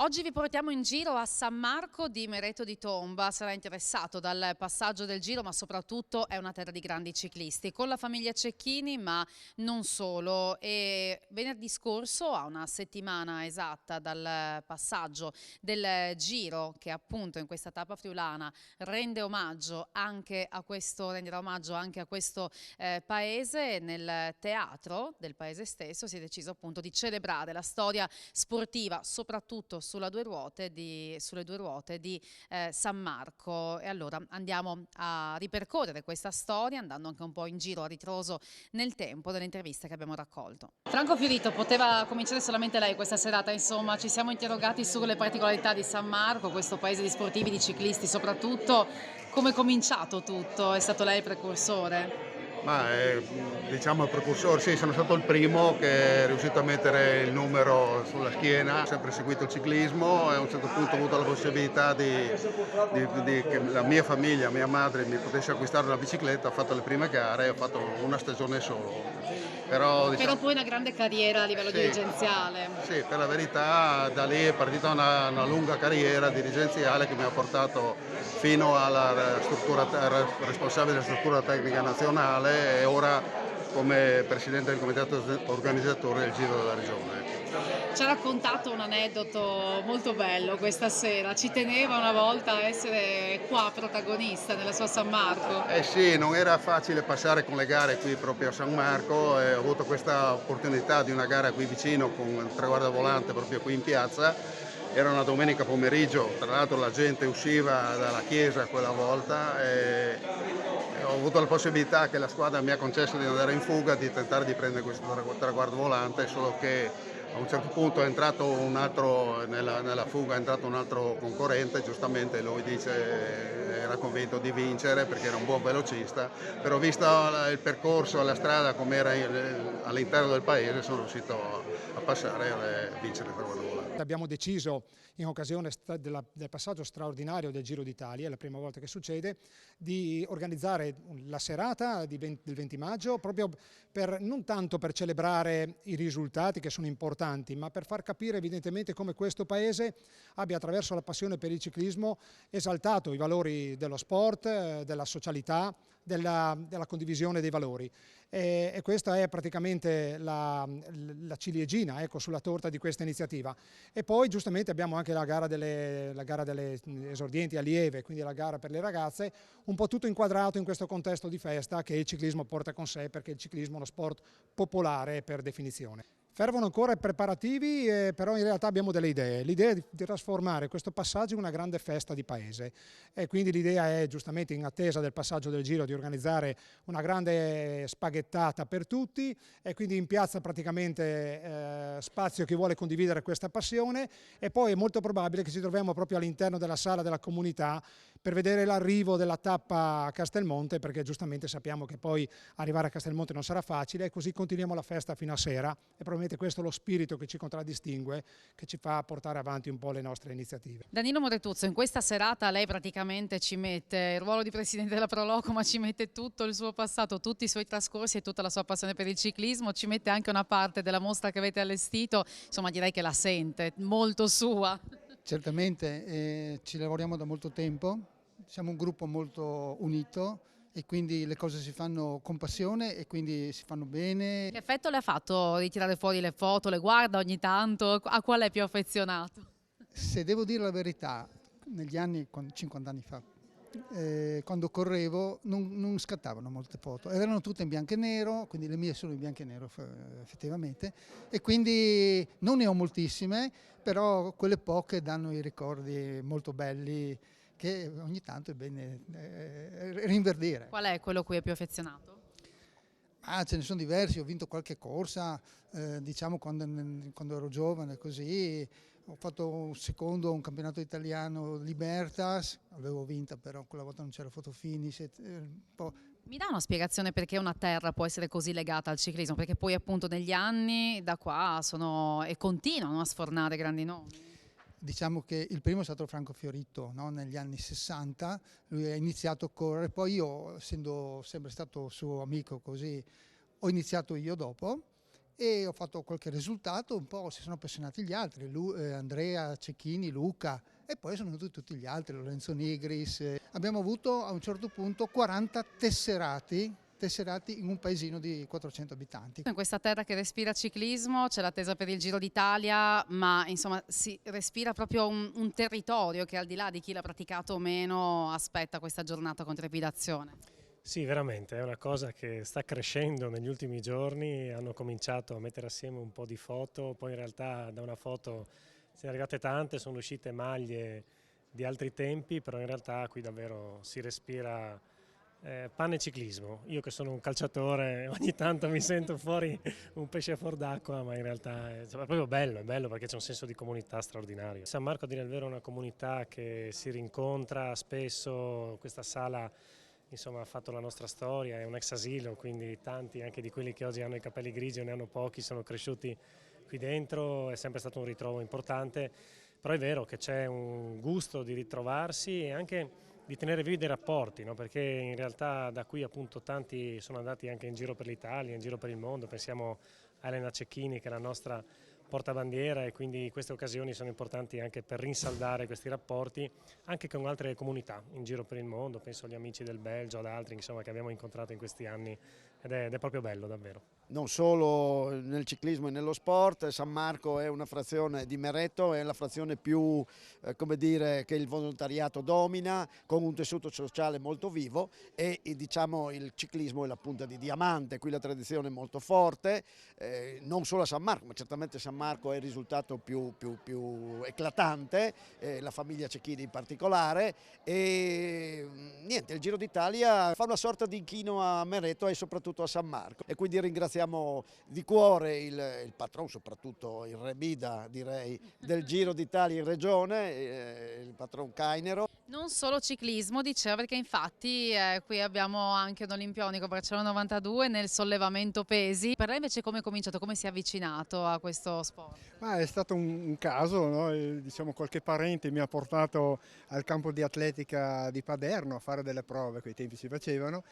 Oggi vi portiamo in giro a San Marco di Mereto di Tomba. Sarà interessato dal passaggio del Giro, ma soprattutto è una terra di grandi ciclisti. Con la famiglia Cecchini, ma non solo. E venerdì scorso, a una settimana esatta dal passaggio del Giro, che appunto in questa tappa friulana renderà omaggio anche a questo paese, nel teatro del paese stesso si è deciso appunto di celebrare la storia sportiva, soprattutto sulle due ruote di San Marco. E allora andiamo a ripercorrere questa storia andando anche un po' in giro a ritroso nel tempo delle interviste che abbiamo raccolto. Franco Fiorito, poteva cominciare solamente lei questa serata, insomma ci siamo interrogati sulle particolarità di San Marco, questo paese di sportivi, di ciclisti soprattutto. Come è cominciato tutto? È stato lei il precursore? Diciamo il precursore, sì, sono stato il primo che è riuscito a mettere il numero sulla schiena, ho sempre seguito il ciclismo e a un certo punto ho avuto la possibilità che la mia famiglia, mia madre mi potesse acquistare una bicicletta, ho fatto le prime gare, ho fatto una stagione solo. Però poi una grande carriera a livello sì, dirigenziale. sì, per la verità da lì è partita una lunga carriera dirigenziale che mi ha portato fino alla responsabile della struttura tecnica nazionale e ora come presidente del comitato organizzatore del Giro della Regione. Ci ha raccontato un aneddoto molto bello questa sera, ci teneva una volta a essere qua protagonista nella sua San Marco. Eh sì, non era facile passare con le gare qui proprio a San Marco e ho avuto questa opportunità di una gara qui vicino con il traguardo volante proprio qui in piazza. Era una domenica pomeriggio, tra l'altro la gente usciva dalla chiesa quella volta e ho avuto la possibilità che la squadra mi ha concesso di andare in fuga, di tentare di prendere questo traguardo volante, solo che a un certo punto è entrato un altro, nella fuga è entrato un altro concorrente, giustamente lui dice era convinto di vincere perché era un buon velocista, però visto il percorso, la strada come era all'interno del paese sono riuscito a passare e vincere il traguardo volante. Abbiamo deciso, in occasione del passaggio straordinario del Giro d'Italia, è la prima volta che succede, di organizzare la serata del 20 maggio proprio non tanto per celebrare i risultati che sono importanti, ma per far capire evidentemente come questo Paese abbia attraverso la passione per il ciclismo esaltato i valori dello sport, della socialità, della condivisione dei valori. E questa è praticamente la ciliegina, ecco, sulla torta di questa iniziativa. E poi giustamente abbiamo anche la gara delle esordienti allieve, quindi la gara per le ragazze, un po' tutto inquadrato in questo contesto di festa che il ciclismo porta con sé, perché il ciclismo è uno sport popolare per definizione. Fervono ancora i preparativi, però in realtà abbiamo delle idee. L'idea è di trasformare questo passaggio in una grande festa di paese e quindi l'idea è, giustamente in attesa del passaggio del Giro, di organizzare una grande spaghettata per tutti e quindi in piazza praticamente spazio chi vuole condividere questa passione, e poi è molto probabile che ci troviamo proprio all'interno della sala della comunità per vedere l'arrivo della tappa a Castelmonte, perché giustamente sappiamo che poi arrivare a Castelmonte non sarà facile, e così continuiamo la festa fino a sera, e probabilmente questo è lo spirito che ci contraddistingue, che ci fa portare avanti un po' le nostre iniziative. Danilo Moretuzzo, in questa serata lei praticamente ci mette il ruolo di presidente della Proloco, ma ci mette tutto il suo passato, tutti i suoi trascorsi e tutta la sua passione per il ciclismo, ci mette anche una parte della mostra che avete allestito, insomma direi che la sente molto sua. Certamente, ci lavoriamo da molto tempo, siamo un gruppo molto unito e quindi le cose si fanno con passione e quindi si fanno bene. Che effetto le ha fatto ritirare fuori le foto, le guarda ogni tanto, a qual è più affezionato? Se devo dire la verità, negli anni, 50 anni fa, quando correvo non scattavano molte foto, erano tutte in bianco e nero, quindi le mie sono in bianco e nero effettivamente, e quindi non ne ho moltissime, però quelle poche danno i ricordi molto belli che ogni tanto è bene rinverdire. Qual è quello a cui è più affezionato? Ce ne sono diversi, ho vinto qualche corsa, diciamo quando ero giovane, così. Ho fatto un secondo a un campionato italiano Libertas, avevo vinta però quella volta non c'era fotofinish. Mi dà una spiegazione perché una terra può essere così legata al ciclismo? Perché poi appunto negli anni da qua sono e continuano a sfornare grandi nomi. Diciamo che il primo è stato Franco Fiorito, no? Negli anni 60, lui ha iniziato a correre, poi io, essendo sempre stato suo amico così, ho iniziato io dopo, e ho fatto qualche risultato, un po' si sono appassionati gli altri, Andrea, Cecchini, Luca, e poi sono venuti tutti gli altri, Lorenzo Nigris. Abbiamo avuto a un certo punto 40 tesserati in un paesino di 400 abitanti. In questa terra che respira ciclismo c'è l'attesa per il Giro d'Italia, ma insomma si respira proprio un territorio che, al di là di chi l'ha praticato o meno, aspetta questa giornata con trepidazione. Sì, veramente, è una cosa che sta crescendo negli ultimi giorni. Hanno cominciato a mettere assieme un po' di foto, poi in realtà da una foto sono arrivate tante, sono uscite maglie di altri tempi, però in realtà qui davvero si respira pane ciclismo. Io che sono un calciatore ogni tanto mi sento fuori un pesce fuor d'acqua, ma in realtà è proprio bello, è bello perché c'è un senso di comunità straordinario. San Marco, a dire il vero, è una comunità che si rincontra spesso. Questa sala insomma ha fatto la nostra storia, è un ex asilo, quindi tanti anche di quelli che oggi hanno i capelli grigi o ne hanno pochi sono cresciuti qui dentro, è sempre stato un ritrovo importante, però è vero che c'è un gusto di ritrovarsi e anche di tenere vivi dei rapporti, no? Perché in realtà da qui appunto tanti sono andati anche in giro per l'Italia, in giro per il mondo, pensiamo a Elena Cecchini che è la nostra portabandiera, e quindi queste occasioni sono importanti anche per rinsaldare questi rapporti anche con altre comunità in giro per il mondo, penso agli amici del Belgio, ad altri insomma, che abbiamo incontrato in questi anni ed è proprio bello davvero. Non solo nel ciclismo e nello sport, San Marco è una frazione di Meretto, è la frazione più come dire, che il volontariato domina, con un tessuto sociale molto vivo e diciamo il ciclismo è la punta di diamante, qui la tradizione è molto forte, non solo a San Marco, ma certamente San Marco è il risultato più eclatante, la famiglia Cecchini in particolare, e niente, il Giro d'Italia fa una sorta di inchino a Meretto e soprattutto a San Marco, e quindi ringraziamo di cuore il patron, soprattutto il re Mida, direi, del Giro d'Italia in regione, il patron Cainero. Non solo ciclismo, diceva, perché infatti qui abbiamo anche un olimpionico, Barcellona 92, nel sollevamento pesi. Per lei invece come è cominciato, come si è avvicinato a questo sport? Ma è stato un caso, no? Diciamo, qualche parente mi ha portato al campo di atletica di Paderno a fare delle prove, quei tempi si facevano,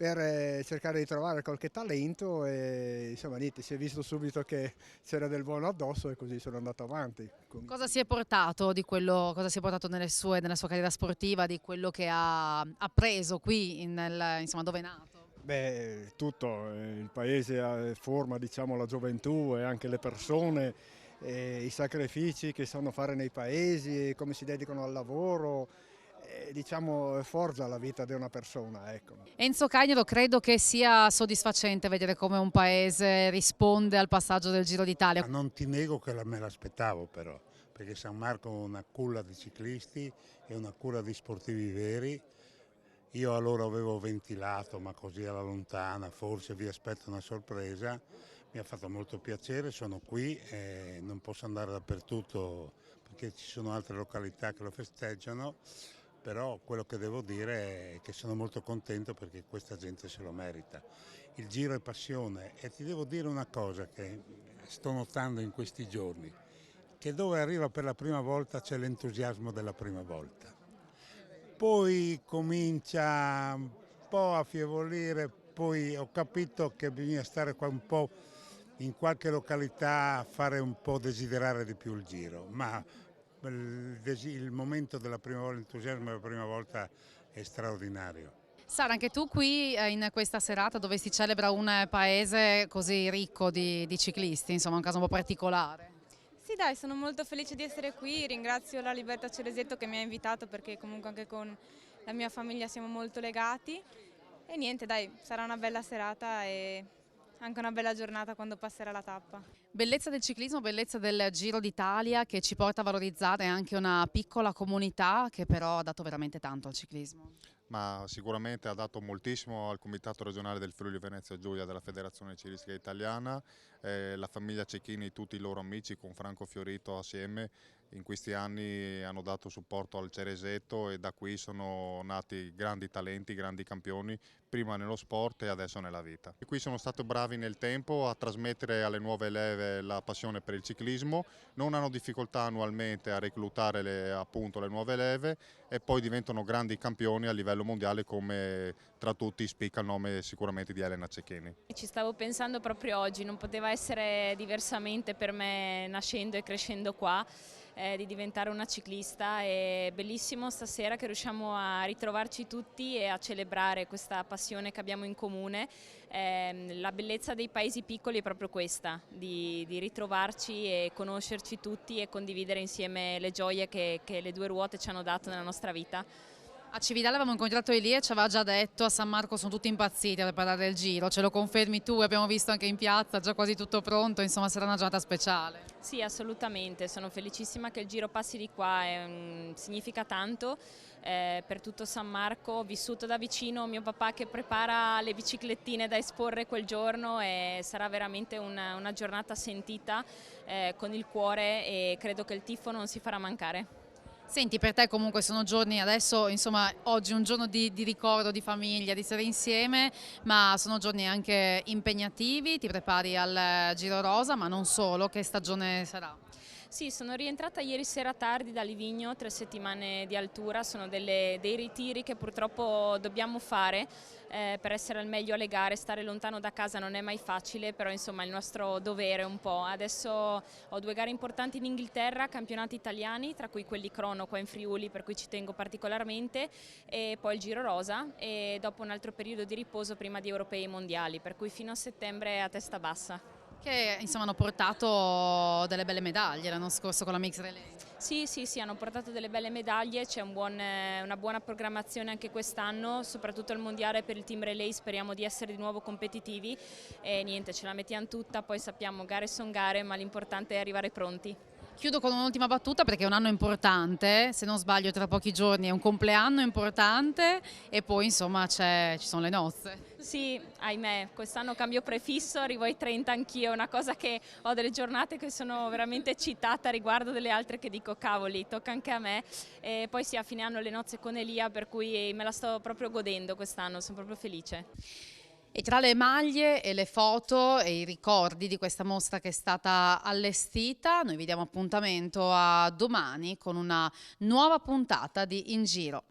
per cercare di trovare qualche talento, e insomma niente, si è visto subito che c'era del buono addosso e così sono andato avanti. Cosa si è portato di quello, cosa si è portato nella sua carriera sportiva, di quello che ha appreso qui, insomma, dove è nato? Beh, tutto, il paese forma, diciamo, la gioventù e anche le persone, i sacrifici che sanno fare nei paesi, come si dedicano al lavoro, diciamo forgia la vita di una persona, ecco. Enzo Cainero, credo che sia soddisfacente vedere come un paese risponde al passaggio del Giro d'Italia. Non ti nego che me l'aspettavo però, perché San Marco è una culla di ciclisti e una culla di sportivi veri. Io allora avevo ventilato, ma così alla lontana, forse vi aspetto una sorpresa. Mi ha fatto molto piacere, sono qui e non posso andare dappertutto perché ci sono altre località che lo festeggiano, però quello che devo dire è che sono molto contento perché questa gente se lo merita. Il Giro è passione e ti devo dire una cosa che sto notando in questi giorni, che dove arriva per la prima volta c'è l'entusiasmo della prima volta. Poi comincia un po' a affievolire, poi ho capito che bisogna stare qua un po' in qualche località a fare un po' desiderare di più il Giro, ma il momento della prima volta, l'entusiasmo della prima volta è straordinario. Sara, anche tu qui in questa serata dove si celebra un paese così ricco di ciclisti, insomma un caso un po' particolare. Sì dai, sono molto felice di essere qui, ringrazio la Libertà Ceresetto che mi ha invitato perché comunque anche con la mia famiglia siamo molto legati e niente dai, sarà una bella serata e anche una bella giornata quando passerà la tappa. Bellezza del ciclismo, bellezza del Giro d'Italia che ci porta a valorizzare anche una piccola comunità che però ha dato veramente tanto al ciclismo. Ma sicuramente ha dato moltissimo al Comitato regionale del Friuli Venezia Giulia della Federazione Ciclistica Italiana, la famiglia Cecchini, tutti i loro amici con Franco Fiorito assieme, in questi anni hanno dato supporto al Ceresetto e da qui sono nati grandi talenti, grandi campioni, prima nello sport e adesso nella vita. E qui sono stati bravi nel tempo a trasmettere alle nuove leve la passione per il ciclismo, non hanno difficoltà annualmente a reclutare appunto le nuove leve e poi diventano grandi campioni a livello mondiale, come tra tutti spicca il nome sicuramente di Elena Cecchini. Ci stavo pensando proprio oggi, non poteva essere diversamente per me nascendo e crescendo qua. Di diventare una ciclista. È bellissimo stasera che riusciamo a ritrovarci tutti e a celebrare questa passione che abbiamo in comune. La bellezza dei paesi piccoli è proprio questa, di ritrovarci e conoscerci tutti e condividere insieme le gioie che le due ruote ci hanno dato nella nostra vita. A Cividale avevamo incontrato Elia e ci aveva già detto a San Marco sono tutti impazziti per parlare del Giro, ce lo confermi tu? Abbiamo visto anche in piazza, già quasi tutto pronto, insomma sarà una giornata speciale. Sì, assolutamente, sono felicissima che il Giro passi di qua, significa tanto per tutto San Marco. Ho vissuto da vicino mio papà che prepara le biciclettine da esporre quel giorno e sarà veramente una giornata sentita con il cuore e credo che il tifo non si farà mancare. Senti, per te comunque sono giorni, adesso insomma oggi è un giorno di ricordo, di famiglia, di stare insieme, ma sono giorni anche impegnativi, ti prepari al Giro Rosa, ma non solo, che stagione sarà? Sì, sono rientrata ieri sera tardi da Livigno, 3 settimane di altura, sono dei ritiri che purtroppo dobbiamo fare per essere al meglio alle gare. Stare lontano da casa non è mai facile, però insomma è il nostro dovere un po'. Adesso ho 2 gare importanti in Inghilterra, campionati italiani, tra cui quelli crono qua in Friuli, per cui ci tengo particolarmente, e poi il Giro Rosa e dopo un altro periodo di riposo prima di europei e mondiali, per cui fino a settembre a testa bassa. Che insomma hanno portato delle belle medaglie l'anno scorso con la Mixed Relay. Sì, hanno portato delle belle medaglie, c'è una buona programmazione anche quest'anno, soprattutto il mondiale per il team relay, speriamo di essere di nuovo competitivi e niente, ce la mettiamo tutta, poi sappiamo gare sono gare, ma l'importante è arrivare pronti. Chiudo con un'ultima battuta perché è un anno importante, se non sbaglio tra pochi giorni è un compleanno importante e poi insomma ci sono le nozze. Sì, ahimè, quest'anno cambio prefisso, arrivo ai 30 anch'io, è una cosa che ho delle giornate che sono veramente eccitata riguardo delle altre che dico cavoli, tocca anche a me e poi sì, a fine anno le nozze con Elia, per cui me la sto proprio godendo quest'anno, sono proprio felice. E tra le maglie e le foto e i ricordi di questa mostra che è stata allestita, noi vi diamo appuntamento a domani con una nuova puntata di In Giro.